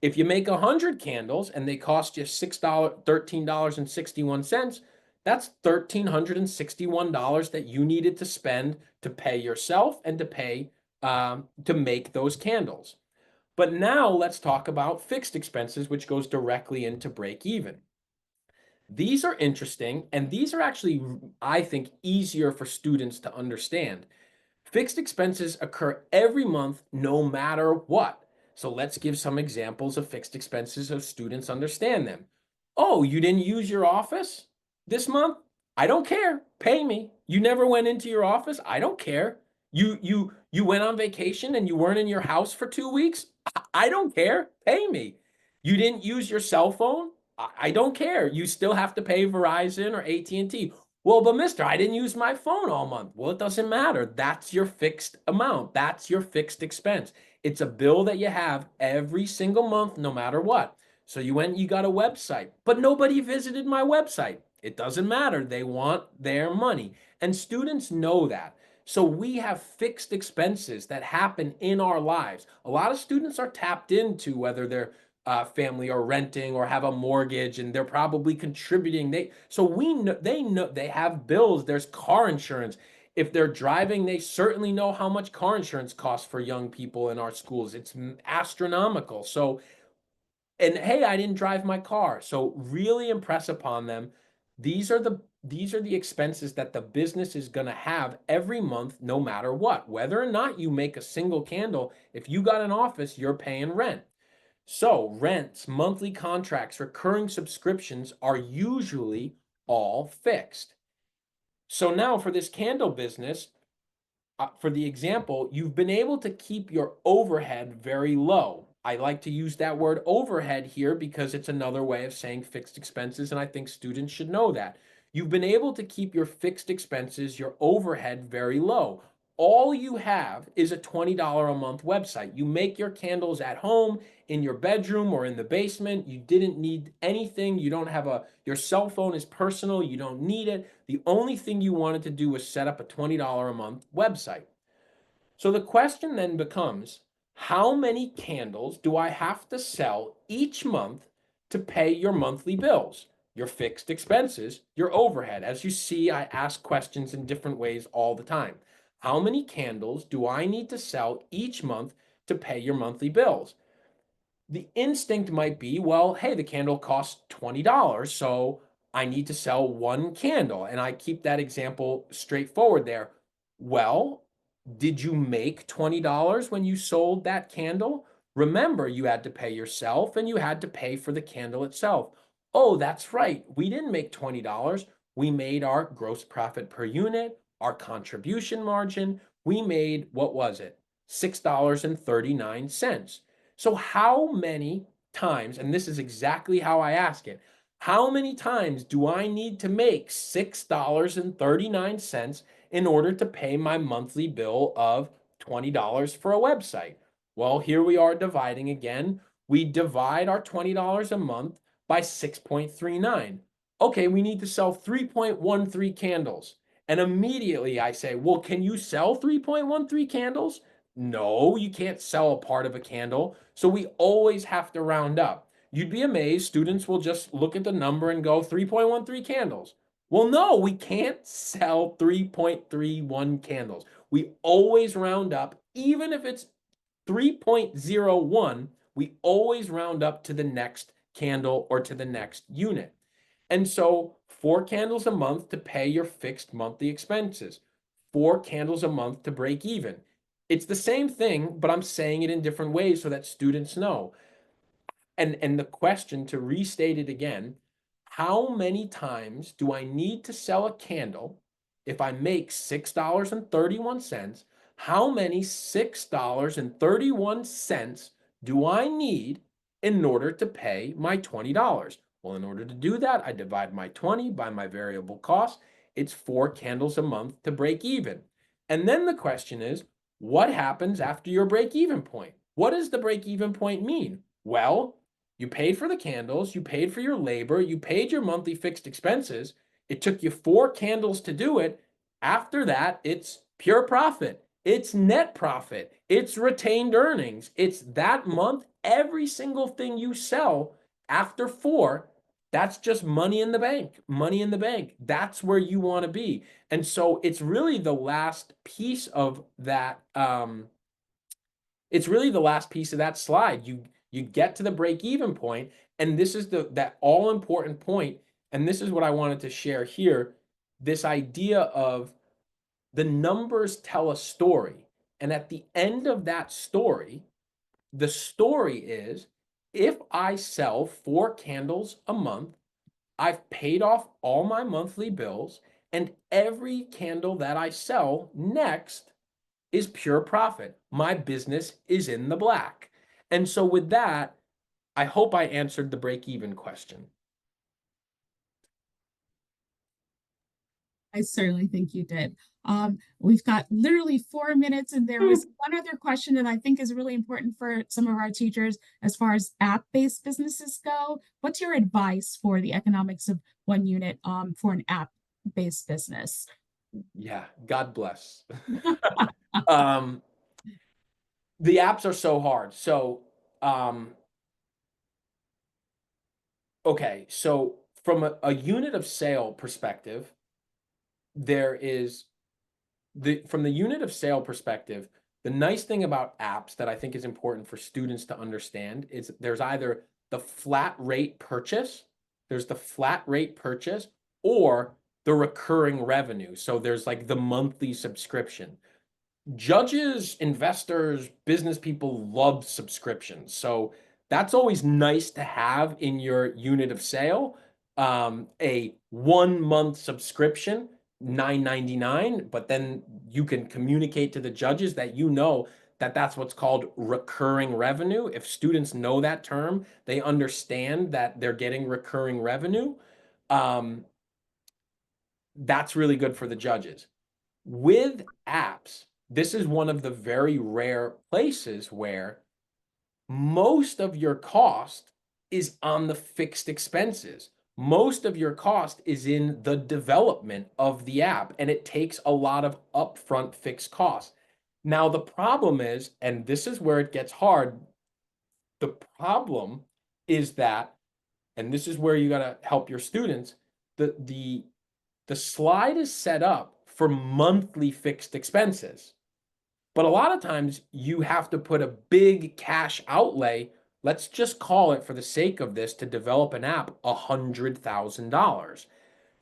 If you make 100 candles and they cost you $13.61, that's $1,361 that you needed to spend to pay yourself and to pay to make those candles. But now let's talk about fixed expenses, which goes directly into break even. These are interesting, and these are actually, I think, easier for students to understand. Fixed expenses occur every month, no matter what. So let's give some examples of fixed expenses so students understand them. Oh, you didn't use your office this month? I don't care. Pay me. You never went into your office? I don't care. You went on vacation and you weren't in your house for 2 weeks? I don't care. Pay me. You didn't use your cell phone? I don't care. You still have to pay Verizon or AT&T. Well, but mister, I didn't use my phone all month. Well, it doesn't matter. That's your fixed amount. That's your fixed expense. It's a bill that you have every single month, no matter what. So you went, you got a website, but nobody visited my website. It doesn't matter. They want their money. And students know that. So we have fixed expenses that happen in our lives. A lot of students are tapped into whether they're family or renting or have a mortgage, and they're probably contributing. So we know they have bills. There's car insurance. If they're driving, they certainly know how much car insurance costs for young people in our schools. It's astronomical. So, and hey, I didn't drive my car. So really impress upon them. These are the expenses that the business is going to have every month, no matter what. Whether or not you make a single candle, if you got an office, you're paying rent. So rents, monthly contracts, recurring subscriptions are usually all fixed. So now for this candle business, for the example, you've been able to keep your overhead very low. I like to use that word overhead here because it's another way of saying fixed expenses, and I think students should know that. You've been able to keep your fixed expenses, your overhead very low. All you have is a $20 a month website. You make your candles at home, in your bedroom, or in the basement. You didn't need anything. You don't have your cell phone is personal. You don't need it. The only thing you wanted to do was set up a $20 a month website. So the question then becomes, how many candles do I have to sell each month to pay your monthly bills, your fixed expenses, your overhead? As you see, I ask questions in different ways all the time. How many candles do I need to sell each month to pay your monthly bills? The instinct might be, well, hey, the candle costs $20, so I need to sell one candle. And I keep that example straightforward there. Well, did you make $20 when you sold that candle? Remember, you had to pay yourself and you had to pay for the candle itself. Oh, that's right. We didn't make $20. We made our gross profit per unit, our contribution margin. We made, what was it? $6.39. So how many times, and this is exactly how I ask it, how many times do I need to make $6.39 in order to pay my monthly bill of $20 for a website? Well, here we are dividing again. We divide our $20 a month by 6.39. Okay, we need to sell 3.13 candles. And immediately I say, well, can you sell 3.13 candles? No, you can't sell a part of a candle. So we always have to round up. You'd be amazed. Students will just look at the number and go 3.13 candles. Well, no, we can't sell 3.31 candles. We always round up, even if it's 3.01, we always round up to the next candle or to the next unit. And so 4 candles a month to pay your fixed monthly expenses, 4 candles a month to break even. It's the same thing, but I'm saying it in different ways so that students know. And the question, to restate it again, how many times do I need to sell a candle if I make $6.31? How many $6.31 do I need in order to pay my $20? Well, in order to do that, I divide my 20 by my variable cost. It's 4 candles a month to break even. And then the question is, what happens after your break even point? What does the break even point mean? Well, you paid for the candles, you paid for your labor, you paid your monthly fixed expenses. It took you 4 candles to do it. After that, it's pure profit. It's net profit. It's retained earnings. It's that month, every single thing you sell after 4, that's just money in the bank. Money in the bank. That's where you want to be. And so it's really the last piece of that. It's really the last piece of that slide. You get to the break even point, and this is that all important point, and this is what I wanted to share here, this idea of the numbers tell a story, and at the end of that story, the story is, if I sell 4 candles a month, I've paid off all my monthly bills, and every candle that I sell next is pure profit. My business is in the black. And so with that, I hope I answered the break even question. I certainly think you did. We've got literally 4 minutes, and there was one other question that I think is really important for some of our teachers as far as app-based businesses go. What's your advice for the economics of one unit for an app-based business? Yeah, God bless. um, the apps are so hard. So, okay, so from a unit of sale perspective, there is from the unit of sale perspective, the nice thing about apps that I think is important for students to understand is there's either the flat rate purchase, there's the flat rate purchase, or the recurring revenue. So there's like the monthly subscription. Judges, investors, business people love subscriptions. So that's always nice to have in your unit of sale. A 1 month subscription, $9.99, but then you can communicate to the judges that you know that that's what's called recurring revenue. If students know that term, they understand that they're getting recurring revenue. Um, that's really good for the judges. With apps, this is one of the very rare places where most of your cost is on the fixed expenses. Most of your cost is in the development of the app, and it takes a lot of upfront fixed costs. Now, the problem is, and this is where it gets hard, the problem is that, and this is where you got to help your students, the slide is set up for monthly fixed expenses. But a lot of times you have to put a big cash outlay. Let's just call it, for the sake of this, to develop an app, $100,000.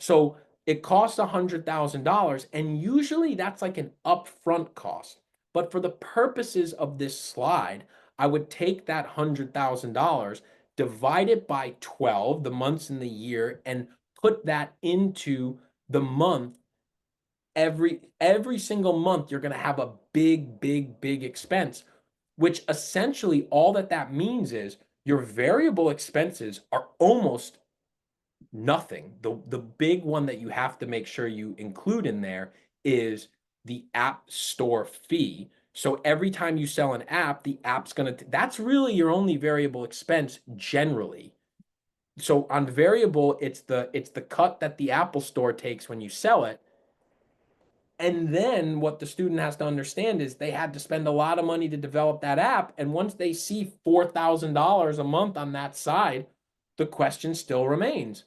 So it costs $100,000, and usually that's like an upfront cost. But for the purposes of this slide, I would take that $100,000, divide it by 12, the months in the year, and put that into the month. Every single month you're going to have a big expense, which essentially all that means is your variable expenses are almost nothing. The big one that you have to make sure you include in there is the app store fee. So every time you sell an app, the app's going to, that's really your only variable expense generally. So on variable, it's the cut that the Apple store takes when you sell it. And then what the student has to understand is they had to spend a lot of money to develop that app. And once they see $4,000 a month on that side, the question still remains: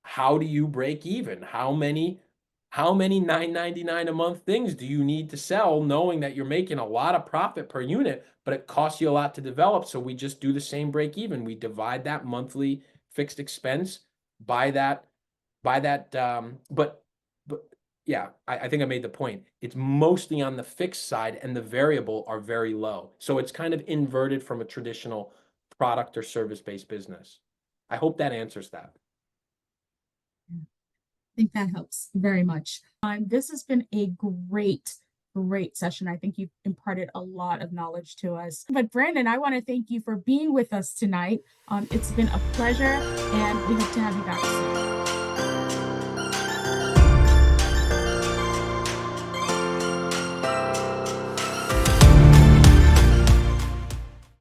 how do you break even? How many $9.99 a month things do you need to sell, knowing that you're making a lot of profit per unit, but it costs you a lot to develop? So we just do the same break even. We divide that monthly fixed expense by that, but yeah, I think I made the point. It's mostly on the fixed side, and the variable are very low. So it's kind of inverted from a traditional product or service-based business. I hope that answers that. I think that helps very much. This has been a great session. I think you've imparted a lot of knowledge to us. But Brandon, I want to thank you for being with us tonight. It's been a pleasure, and we hope to have you back soon.